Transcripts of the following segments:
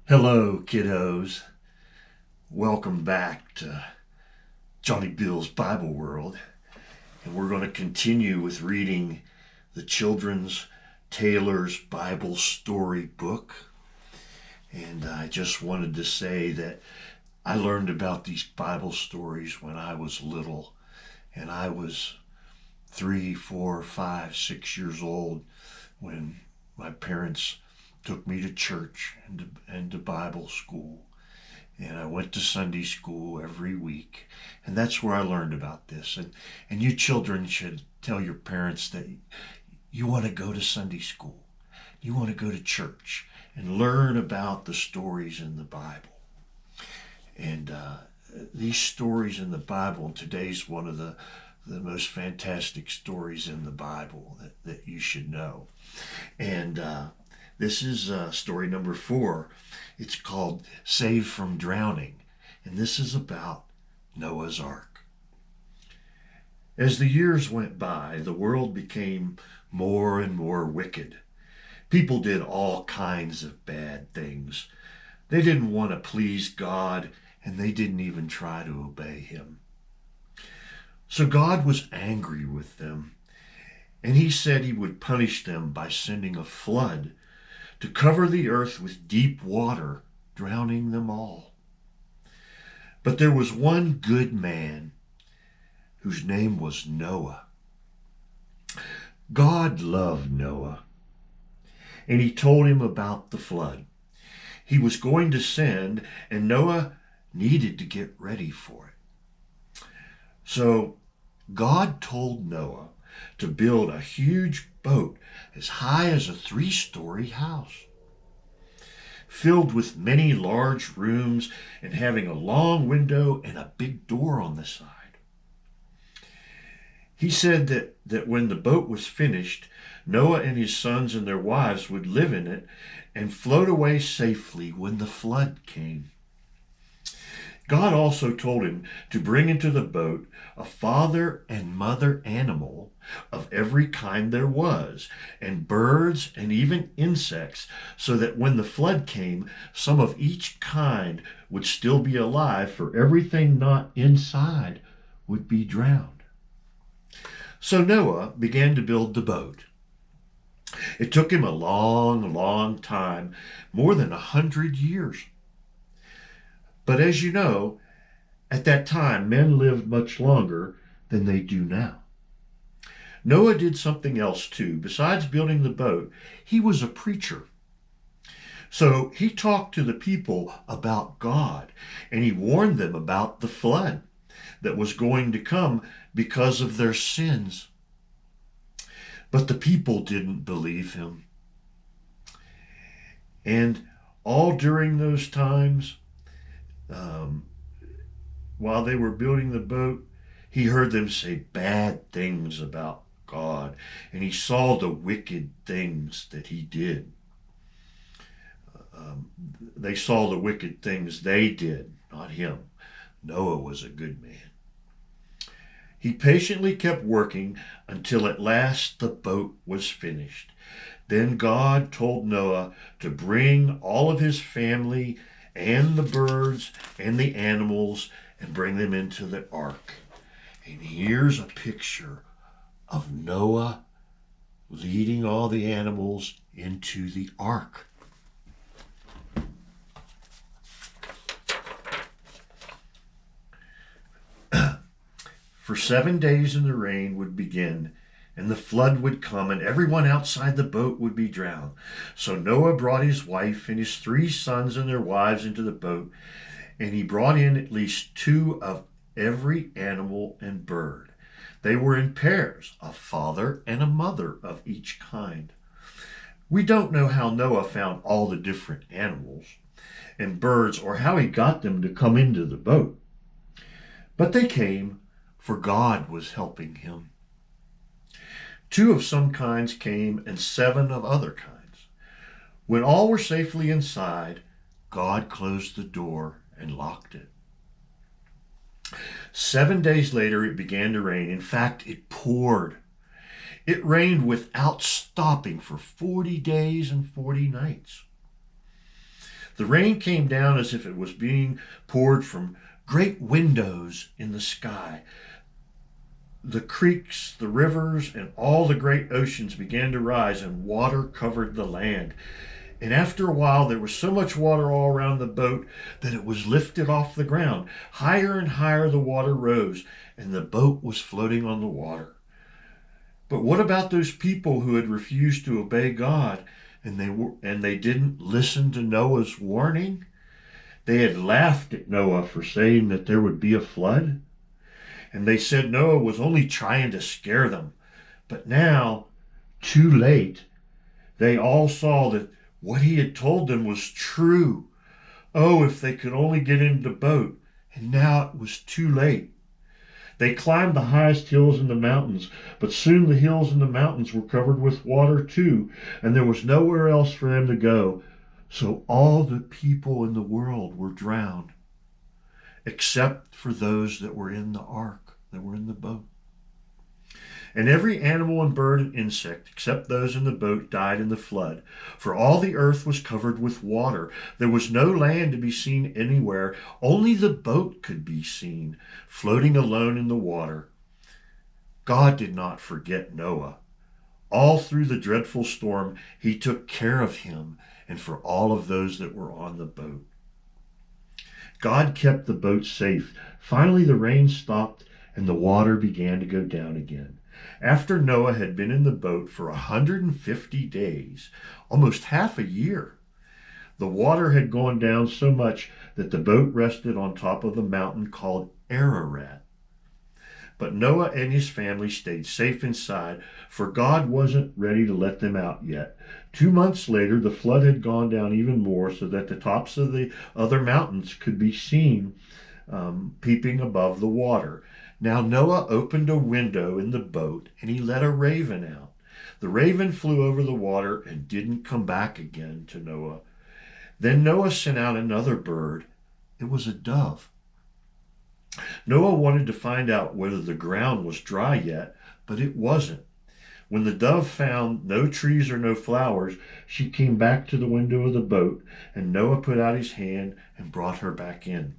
Hello, kiddos. Welcome back to Johnny Bill's Bible World. And we're going to continue with reading the Children's Taylor's Bible Story book. And I just wanted to say that I learned about these Bible stories when I was little. And I was 3, 4, 5, 6 years old when my parents took me to church and to Bible school. And I went to Sunday school every week. And that's where I learned about this. And you children should tell your parents that you want to go to Sunday school. You want to go to church and learn about the stories in the Bible. And these stories in the Bible, and today's one of the most fantastic stories in the Bible that you should know. And this is story number 4. It's called Saved from Drowning. And this is about Noah's Ark. As the years went by, the world became more and more wicked. People did all kinds of bad things. They didn't want to please God, and they didn't even try to obey him. So God was angry with them, and he said he would punish them by sending a flood to cover the earth with deep water, drowning them all. But there was one good man whose name was Noah. God loved Noah, and he told him about the flood he was going to send, and Noah needed to get ready for it. So God told Noah to build a huge boat as high as a 3-story house, filled with many large rooms and having a long window and a big door on the side. He said that when the boat was finished, Noah and his sons and their wives would live in it and float away safely when the flood came. God also told him to bring into the boat a father and mother animal of every kind there was, and birds and even insects, so that when the flood came, some of each kind would still be alive, for everything not inside would be drowned. So Noah began to build the boat. It took him a long, long time, more than 100 years. But as you know, at that time, men lived much longer than they do now. Noah did something else too. Besides building the boat, he was a preacher. So he talked to the people about God, and he warned them about the flood that was going to come because of their sins. But the people didn't believe him. And all during those times, while they were building the boat, he heard them say bad things about God, and he saw the wicked things that he did. They saw the wicked things they did, not him. Noah was a good man. He patiently kept working until at last the boat was finished. Then God told Noah to bring all of his family and the birds and the animals and bring them into the ark. And here's a picture of Noah leading all the animals into the ark. For 7 days and the rain would begin, and the flood would come, and everyone outside the boat would be drowned. So Noah brought his wife and his 3 sons and their wives into the boat, and he brought in at least 2 of every animal and bird. They were in pairs, a father and a mother of each kind. We don't know how Noah found all the different animals and birds, or how he got them to come into the boat. But they came, for God was helping him. 2 of some kinds came, and 7 of other kinds. When all were safely inside, God closed the door and locked it. 7 days later, it began to rain. In fact, it poured. It rained without stopping for 40 days and 40 nights. The rain came down as if it was being poured from great windows in the sky. The creeks, the rivers, and all the great oceans began to rise, and water covered the land. And after a while, there was so much water all around the boat that it was lifted off the ground. Higher and higher the water rose, and the boat was floating on the water. But what about those people who had refused to obey God, and they didn't listen to Noah's warning? They had laughed at Noah for saying that there would be a flood, and they said Noah was only trying to scare them. But now, too late, they all saw that what he had told them was true. Oh, if they could only get into the boat. And now it was too late. They climbed the highest hills in the mountains, but soon the hills and the mountains were covered with water too, and there was nowhere else for them to go. So all the people in the world were drowned, except for those that were in the ark, that were in the boat. And every animal and bird and insect, except those in the boat, died in the flood. For all the earth was covered with water. There was no land to be seen anywhere. Only the boat could be seen, floating alone in the water. God did not forget Noah. All through the dreadful storm, he took care of him and for all of those that were on the boat. God kept the boat safe. Finally, the rain stopped and the water began to go down again. After Noah had been in the boat for 150 days, almost half a year, the water had gone down so much that the boat rested on top of a mountain called Ararat. But Noah and his family stayed safe inside, for God wasn't ready to let them out yet. 2 months later, the flood had gone down even more so that the tops of the other mountains could be seen peeping above the water. Now Noah opened a window in the boat and he let a raven out. The raven flew over the water and didn't come back again to Noah. Then Noah sent out another bird. It was a dove. Noah wanted to find out whether the ground was dry yet, but it wasn't. When the dove found no trees or no flowers, she came back to the window of the boat, and Noah put out his hand and brought her back in.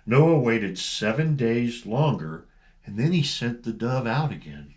Noah waited 7 days longer, and then he sent the dove out again.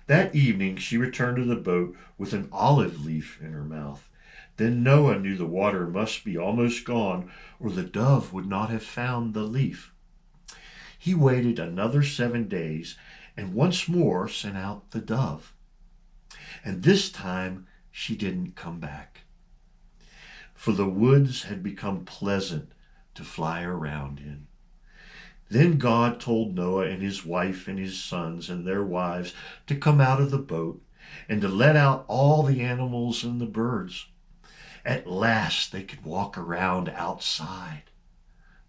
That evening she returned to the boat with an olive leaf in her mouth. Then Noah knew the water must be almost gone, or the dove would not have found the leaf. He waited another 7 days and once more sent out the dove. And this time she didn't come back, for the woods had become pleasant to fly around in. Then God told Noah and his wife and his sons and their wives to come out of the boat and to let out all the animals and the birds. At last they could walk around outside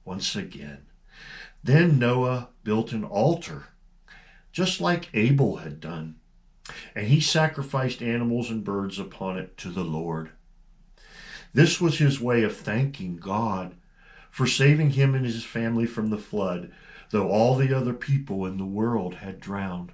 once again. Then Noah built an altar, just like Abel had done, and he sacrificed animals and birds upon it to the Lord. This was his way of thanking God for saving him and his family from the flood, though all the other people in the world had drowned.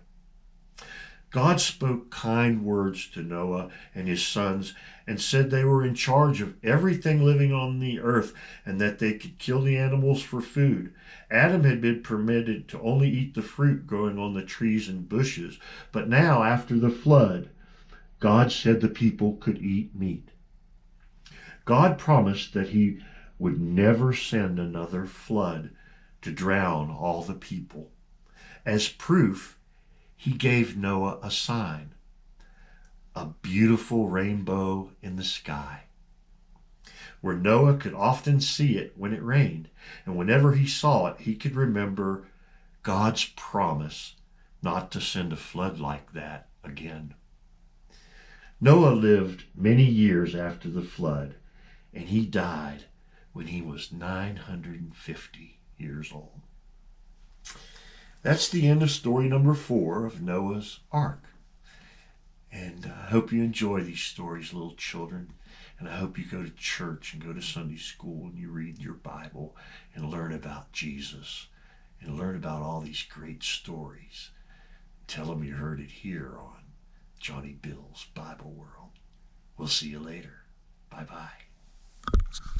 God spoke kind words to Noah and his sons and said they were in charge of everything living on the earth and that they could kill the animals for food. Adam had been permitted to only eat the fruit growing on the trees and bushes, but now, after the flood, God said the people could eat meat. God promised that he would never send another flood to drown all the people. As proof, he gave Noah a sign, a beautiful rainbow in the sky, where Noah could often see it when it rained, and whenever he saw it, he could remember God's promise not to send a flood like that again. Noah lived many years after the flood, and he died when he was 950 years old. That's the end of story number 4 of Noah's Ark. And I hope you enjoy these stories, little children. And I hope you go to church and go to Sunday school and you read your Bible and learn about Jesus and learn about all these great stories. Tell them you heard it here on Johnny Bill's Bible World. We'll see you later.